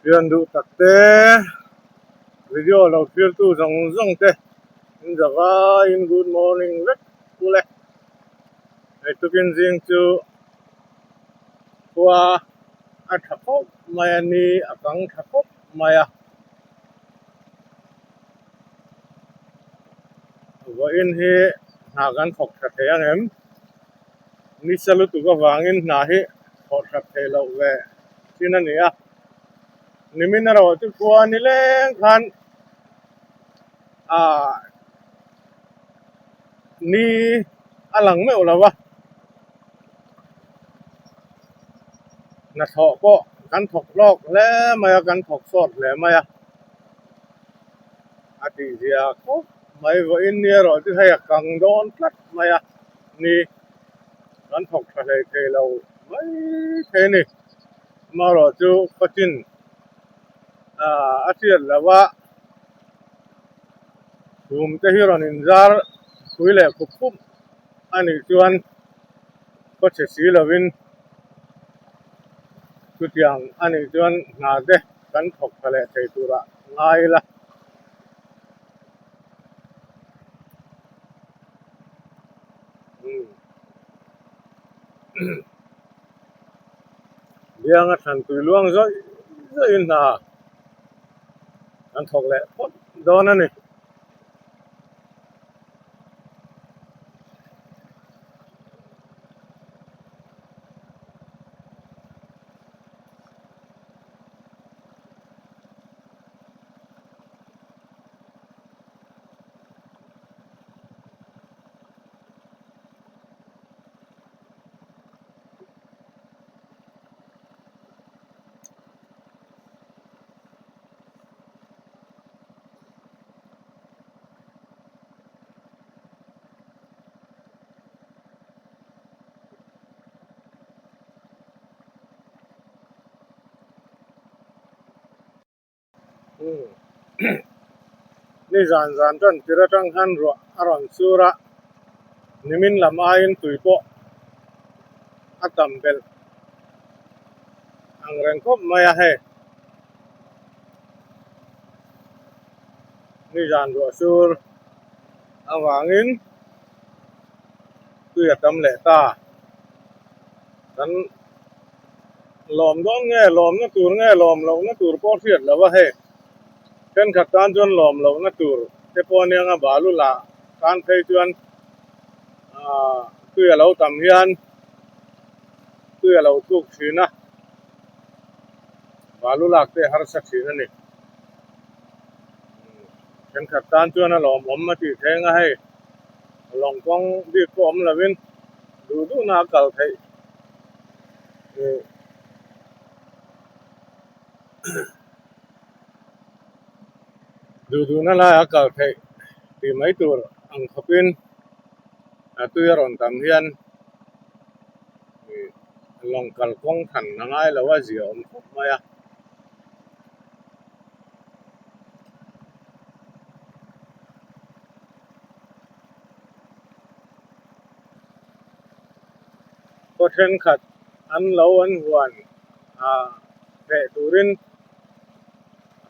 Rian du takte video lo fir tu zong zong te in jaga in good morning vek kule ai tukin jing chu kwa a thakop maya ni akang thakop maya wa in hi na gan thok tha the ang em ni salu tu ga wangin na hi thok tha the lo ve tin ani a nimin ro tu kwa ni leng khan a ni alang me olawa na thọก็กันถกลอกแล้วมากันถกสดแล้วมาอาทิตย์เดียวก็ไม่ว่าอินเดียหรอที่ให้กังโดนพลัดมานี่กันถกทะเลเทเราไม่เทนี่มาหรอจูก็จินอาทิตย์แล้วว่าดูมเตฮิรอนินจาร์คุยเล่คุบคุบอันนี้ชวนก็เฉยๆแล้ววินทุกอย่างอันนี้ชวนงาเดกันถกทะเลเทตัวละง่ายละเดี๋ยวงั้นฉันตุยล่วงซะอินนากันถกแหละพอโดนนั่นนี่ นี่จานจนที่เราจังหันรัวอารอนสุระนิมินลำอายินตุยโปอัตตัมเปลอังเรงคบมายาเฮนี่จานรัวสุรอาวางินตุยตัมเลตาดันลมด้นเงลมนัตูรเงลมเรานัตูรพอเสียดแล้วว่าเฮเช่นขัดการจนลมเรานัตูรเทปเนียงบาลุละการเพย์จวนตุยเราตัมเฮียนตุยเราทุกชีนะบาลุลักเตหาร์สักชีนั่นนี่ ฉันขัดตานจวนหลอมผมมาที่แทงให้ลองกองดีกอมละวินดูนาเก่าไทยดูนั่นละเก่าไทยที่ไม่ตัวอังคปินตัวยรอนตามเฮียนลองกัลกองขันนั่งไงแล้วว่าเสียอมคบมาก็เช่นขัดอันเลาอันหวนแต่ตูริน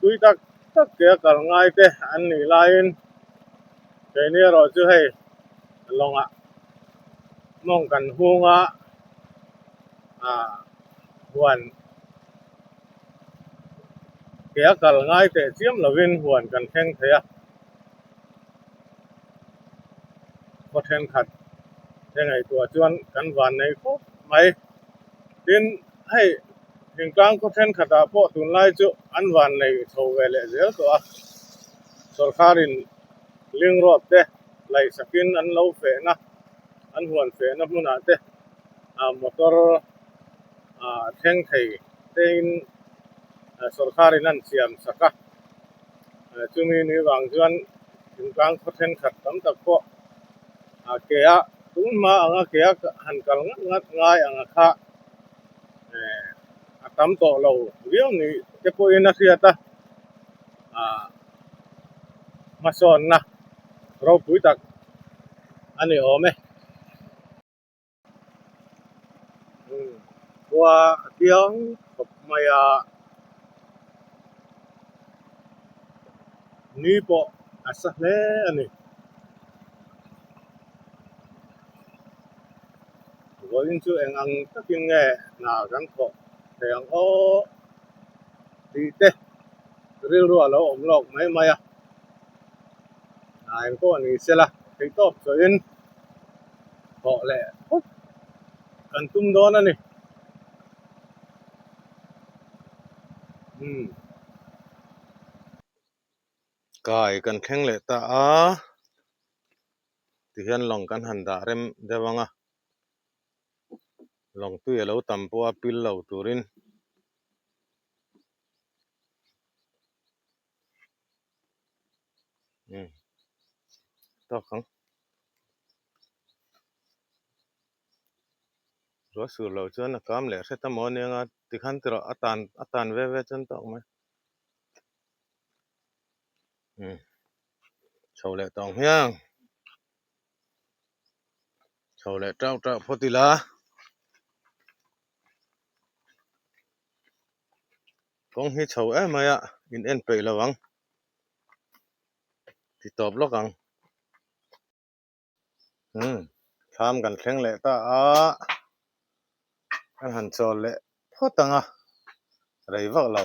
ตุยตักเกี่ยกัลง่ายเตะอันนี้ลายนแต่เนี่ยเราจะให้ลองมองกันหัวหวน เกี่ยกัลง่ายแต่เจียมละวินหวนกันแข่งเทียก็เช่นขัดยังไงตัวจวนกันวันในคุกไม่ดินให้ถึงกลางก็เช่นขัดอาโปตุนไล่จุอันวันในโชว์เวลเซลตัวสุรคารินเลี้ยงรถเตะไล่สกินอันเล่าเฟนะอันหวนเฟนะมุนาเตะมอเตอร์แข่งไทยเต็นสุรคารินนั่นเสียมสักจุมีนิวังจวนถึงกลางก็เช่นขัดตั้งแต่ก็เกี่ยตุ้มมาเกี่ยหันกัลงัดง่ายข้าตั้มโตเราเรื่องนี้จะพูดอินักเสียตามาสอนนะเราพูดตักอันนี้โอไหมว่าเที่ยงกับมายา ni po asa hle ani wo in chu eng ang takin nge na kan kho te ang o ti te ril ru lo om lok mai mai a ai ko ni sela ti top so in ho le kan tum do na ni kai kan kheng le ta a ti hian long kan han da rem dewanga long tu e lo tam po a pil lo turin to khang ro sur lo chuan a kam le se ta mo ne nga ti khan tro atan ve ve chen to mai chho le tong hiang chho le trao trao photila kong hi chho e maya in en pe lawang ti top lokang tham kan thleng le ta a kan han chol le photanga rei vak lo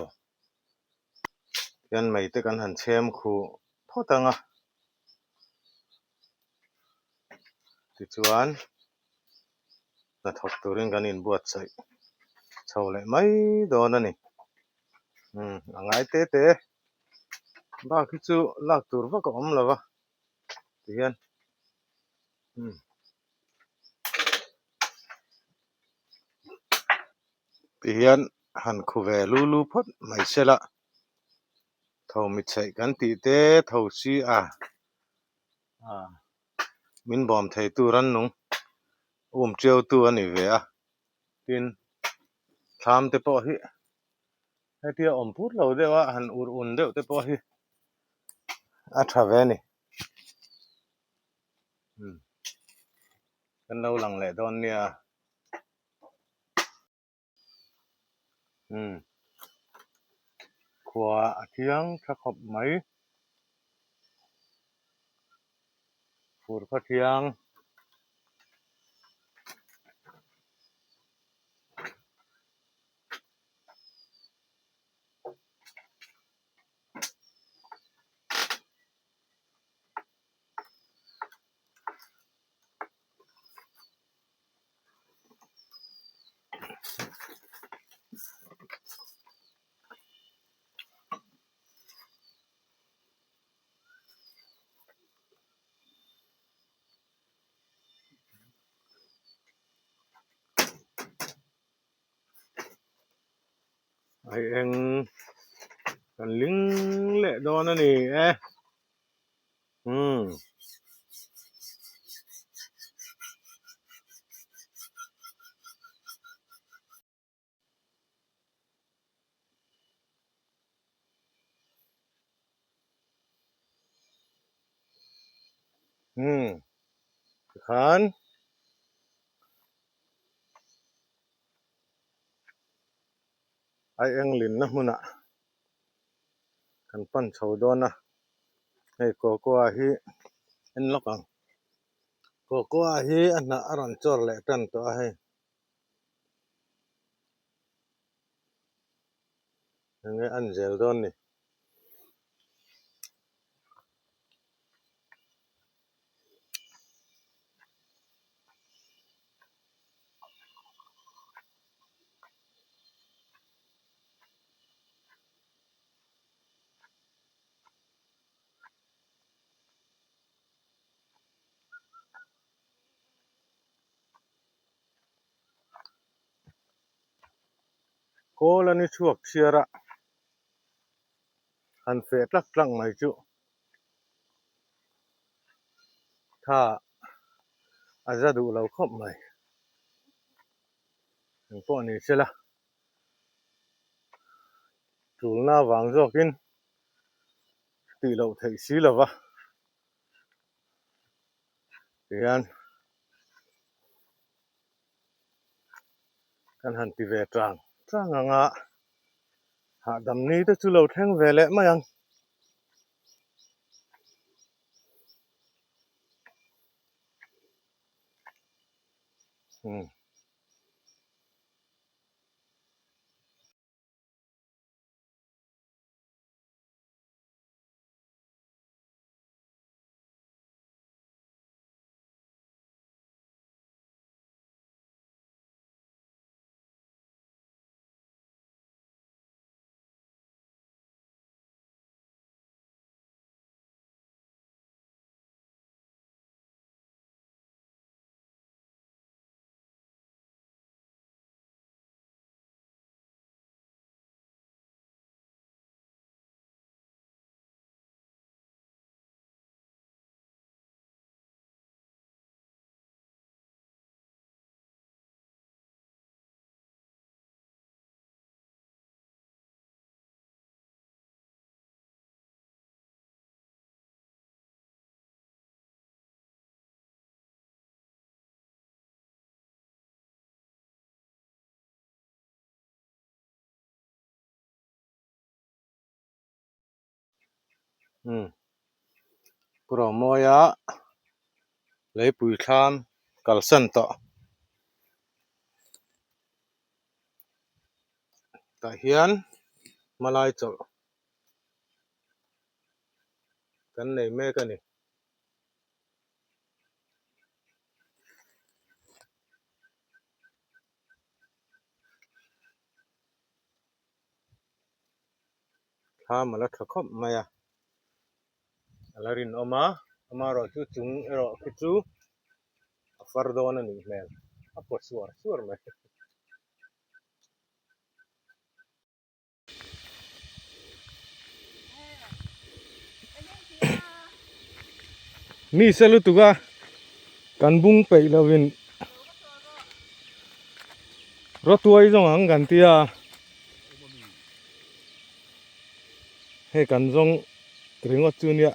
yan mai te kan han chem khu photanga ti chuan na thok turin kan in buat sai chho le mai do na ni angai te te ba khi chu lak tur vak om lawa ti hian ti hian han khu ve lu lu phot mai sela tho mi chei kan ti te tho si a min bom thei tu ran nung treo tu ani ve a tin tham te po hi hetia om put lo dewa han ur un deuh te po hi a tha ve ni kan lo lang le don nia khua a thiang tha khop mai fur kha thiang ai eng kan ling le don ani e khan ai eng lin na hmuna kan pan chho dona hei ko a hi en lokang ko a hi a na aron chor le tan to a hei nge an zel don ni ko la ni chuak chiara han fe tlak tlang mai chu tha aza du lo khop mai po ni sela tulna wang zokin ti lo thei si lawa hian kan han ti ve tang anga ha dam ni te chu lo thleng ve le mai ang อืมอืมปรโมยะเลยปุยทานกัลเซนต่อแต่เฮียนมาลายจบกันในเมกันนี่ถ้ามาแล้วถ้าคบมาอะลารินออกมารอจุจุงรอคิจูฟาร์ดอนนี่แมนอัปชัวร์ไหมนี่เซลุตุกะกันบุ้งไปแล้ววินรถตัวอีจงอังกันเตียให้กันจงถึงวัดจุนเนี่ย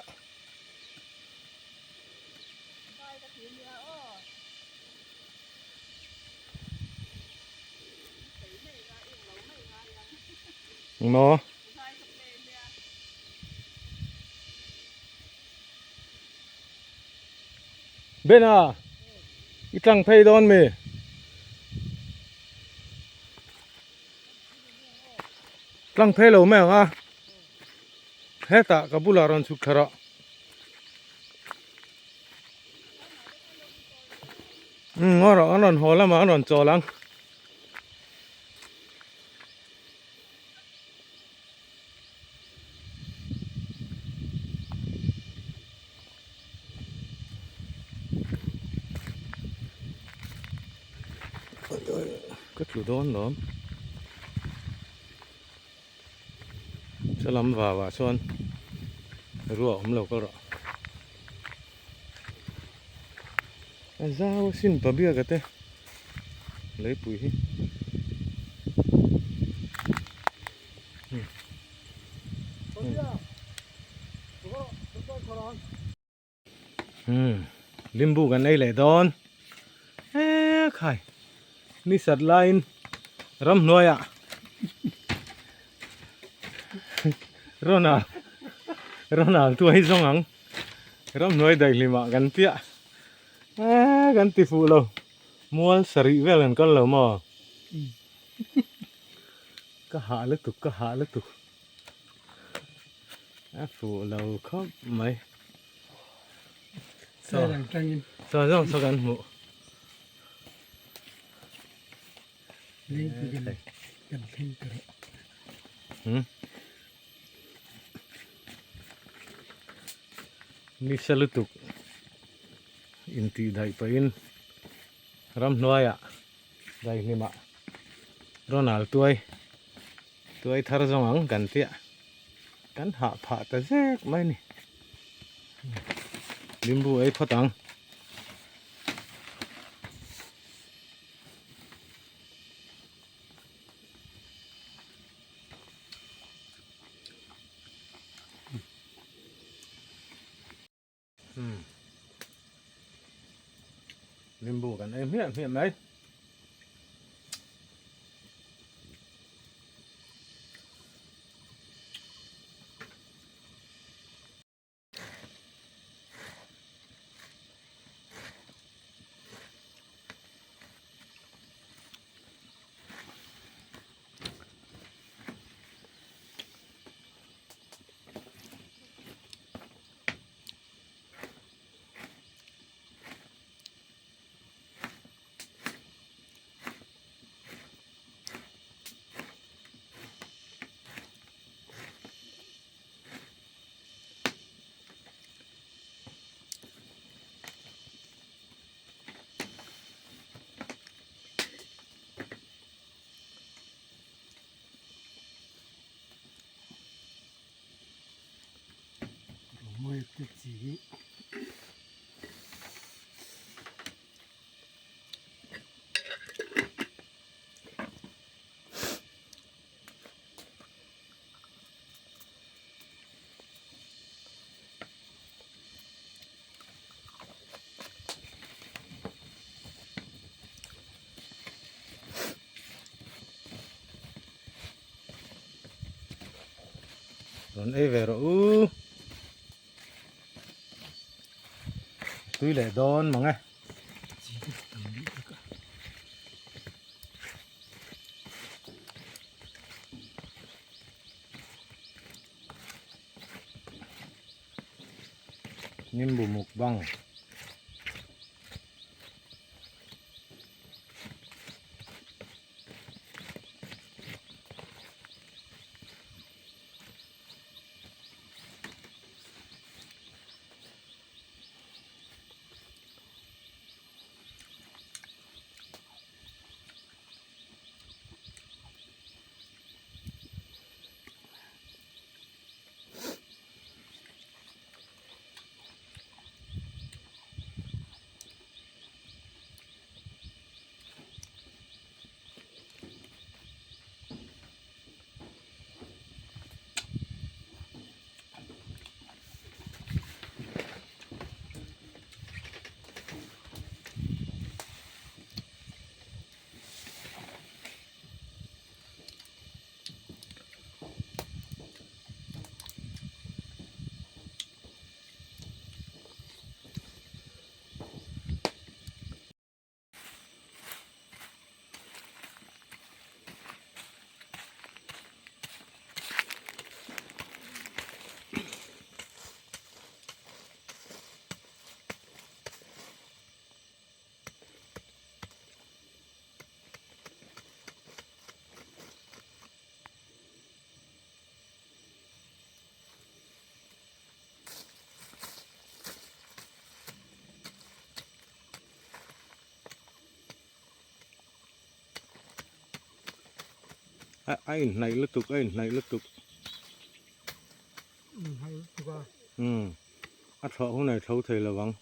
เนาะเบน่าอีตั้งเพย์ดอนเมตั้งเพย์เราแม่งะเฮตะกับบุลารันสุขระอันนั้นหัวละมาอันนั้นจอลังก็ถูดอนหรอจะลำว่าส่วนรู้ว่าผมเราก็รออาจารย์สินปะเบียกันเต้เลยปุยลิมบูกันไอ้เลยดอนใครนี่สัตว์ไลน์รำหน่วยอะโรนัลตัวให้สองหังรำหน่วยได้ลิมากันเตี้ยกันติฟูเรามัวสรีเวลันกันเรามาก็หาลึกตุกฟูเราครับไหมสอกันหมูนี่สลุตุกอินทีได้ไปอินรำหน่วยอะได้ลิมาโรนัลตัวทาร์จงอังกันเตี้ยกันหาผ่าแต่แจ๊กไม่นี่ลิมบูไอ้พอตังลิมบูกันไอ้เมียไหม chỉ Ron ấy về rồi tuy lệ đón mà nghe chỉ cái tầm đi được nhưng bù mục băng ai này lướt tục ai này lướt tục hay quá à thọ hôm nay thâu thầy là vắng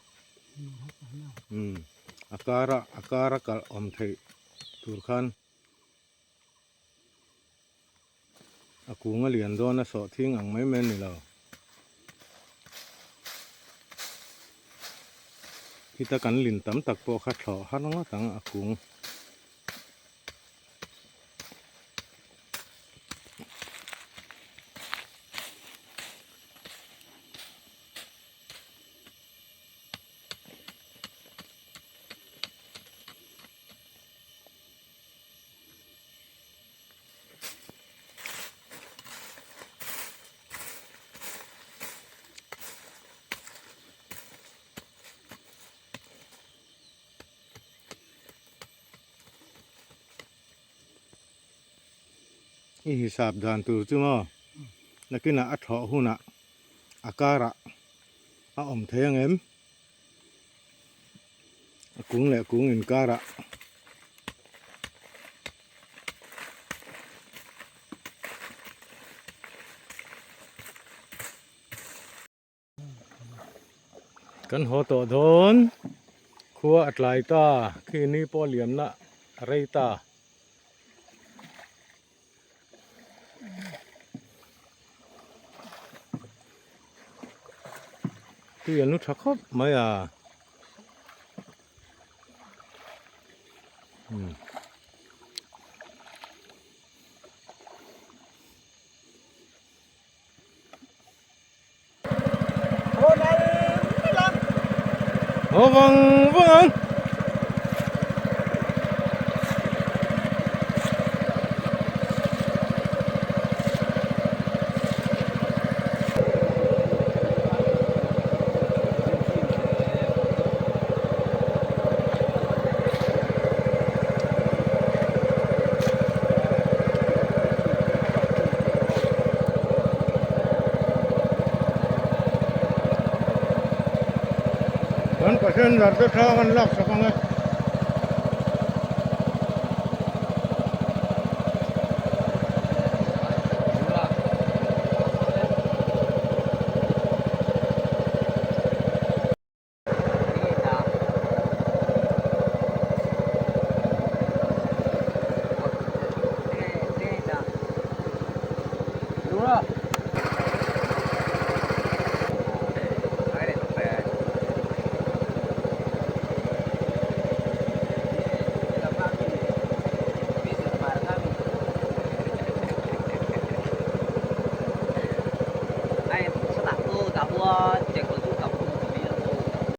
akara cả thầy tur khan aku nga lian do na so thing ang mai men ni lo kita kan lin tam tak po kha tho ha nga tang akung i hisab dan tu chu mo nakina a tho huna akara a theyang em akung le akung in kara kan ho to don khua atlai ta khi ni po liam na rei ta tuy là nút khóc mấy à vâng vâng Kan pasien darto thawan lak sakanga ra